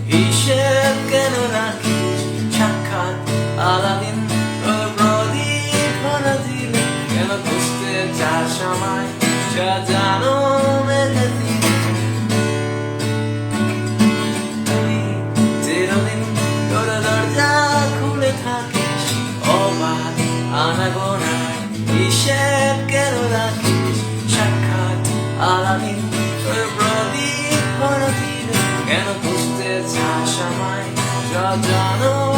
হিসেব কেন রাখিস সাক্ষাৎ আলাদিন তোর প্রদীপ ভরা দিলে কেন খুঁজতে চাস আমায় সাজানো মেঘে দিলে তুই চিরদিন তোর দরজা খুলে থাকিস অবাধ আনাগোনায় হিসেব কেন রাখিস সাক্ষাৎ আলাদিন তোর প্রদীপ ভরা দিলে কেন খুঁজতে চাস আমায় সাজানো